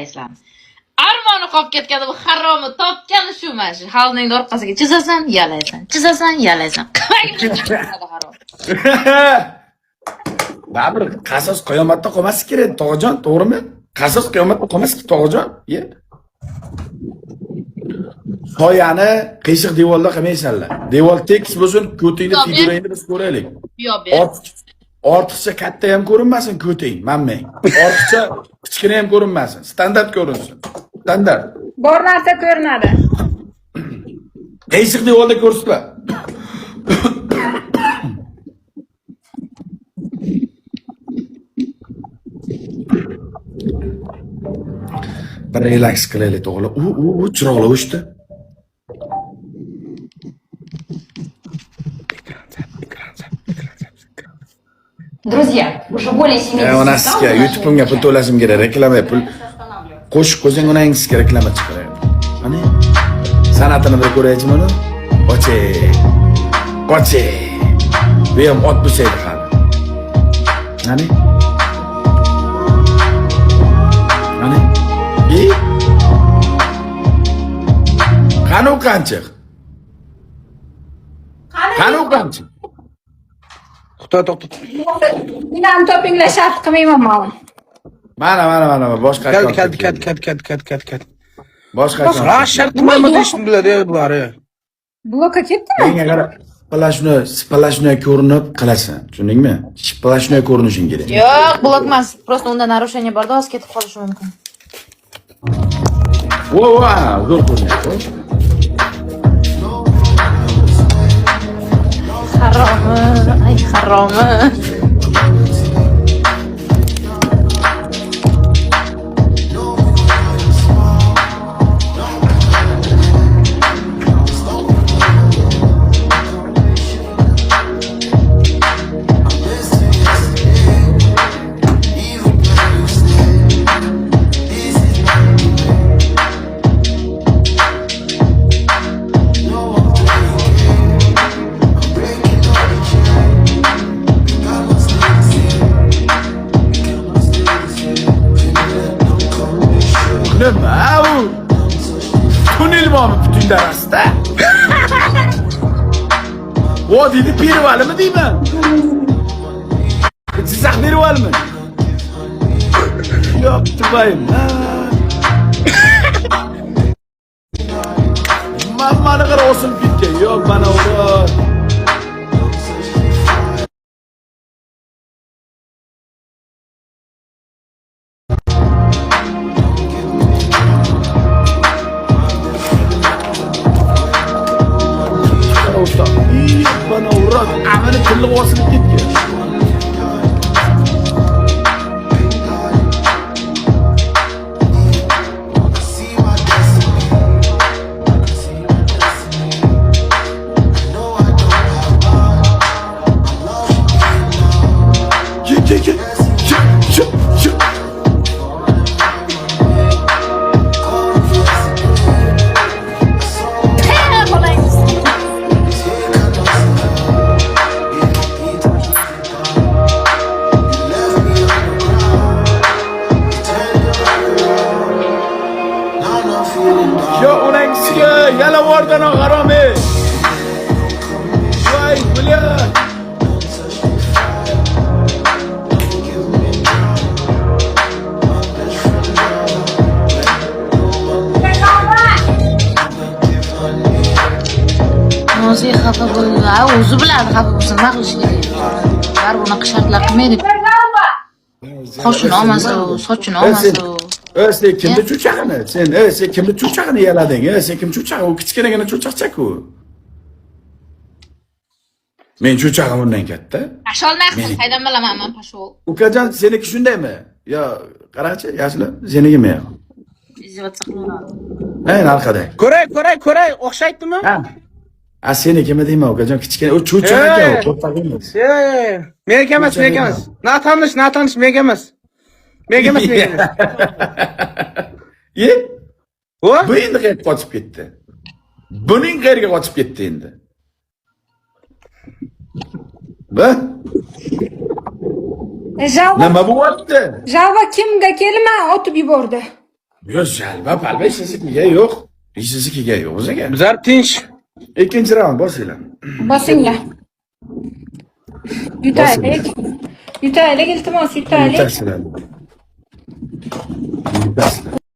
Islam. Armoni qolib ketgani bu haromni topgani shu mana shu hovlining orqasiga chizasan, yalaysan, chizasan, yalaysan. Harom. Baribir qasos qiyomatda qolmasi kerak, tog'ajon, to'g'rimi? Qasos qiyomatda qolmasi kerak, tog'ajon. Ye. Soyani qiyshiq devorda qilmaysanlar. Devor tekis bo'lsin, ko'tingni figurangni biz ko'raylik. Yo'q, ber. Ortiqcha katta ham ko'rinmasin ko'ting, mammang. Ortiqcha kichkina ham ko'rinmasin. Standart ko'rinsin. Standart. Bor narsa ko'rinadi. Qiyshiq devorda ko'rsatma. Bir relaks qilaylik to'g'ri. U chiroqlar o'chdi. Друзья, уже более 70 Onasiga YouTube'imga pul to'lashim kerak, reklama pul. Qo'shib qo'ying, onangizga reklama chiqaradi. Mana san'atini bir ko'raychi mana. Oche. Oche. Bu ham ot bo'lsaydi hali. Mana. Mana. Qani u qanchiq? Qani u qanchiq? To'xta. Menam topinglar shart qilmayman men. Mana boshqa Kat. boshqa Shart qilmayman deyishdilar bular. Blokka ketdimi? menga qara, splashnoy ko'rinib qilasan, tushundingmi? Splashnoy ko'rinishing kerak. Yo'q, blok emas. Просто unda narushение borda oz ketib qolishi mumkin. Zo'r ko'rinyapti. Haromi, ay haromi. Nima u? Tunilmomi butun darasda? Vodiyni pervalimi deyman? Jizzax pervalimi? Yo'q, tubayim. Mana qara osilib ketgan. Yo'q, mana u. Bana uğrak, ameli kıllı osilib ketgan. Gel. Çık. Yo onangizga yalavordan haromi. Voy, bula. Nozi xafa bo'ldi. O'zi biladi xafa bo'lsa nima qilish kerak. Har bunaqa shartlar qilmaydi. Qoshini olmasa, sochini olmasa. Sen kimni cho'chag'ini? Sen kimni cho'chag'ini yalading? Sen kim cho'chag'i? U kichkinagina cho'chaqcha-ku. Men cho'chag'im undan katta. Pasholmay qil, qaydan bilaman men pashol. Ukajon, seniki shundaymi? Yo, qarachi, yaxshilab, senikimi yo'q? Izvatsa qilaveradi. Men orqada. Ko'ray, o'xshaydimi? Ha, senikimi deyman, ukajon, kichkina, u cho'chaq ekan, to'paq emas. Menga emas. Natanish menga emas. Ye? Bu endi qayerga qochib ketdi? Buning qayerga qochib ketdi endi? Va? Jalva Nima bo'lyapti? kimga kelma otib yubordi. Yo'q, jalba, palba ishsizligiga yo'q. Ishsizligiga yo'q o'ziga. Bizlar tinch. Ikkinchi raund bosinglar. Bosinglar. Yutaylik. Yutaylik, iltimos, yutaylik. Yutasizlar. Yutasizlar.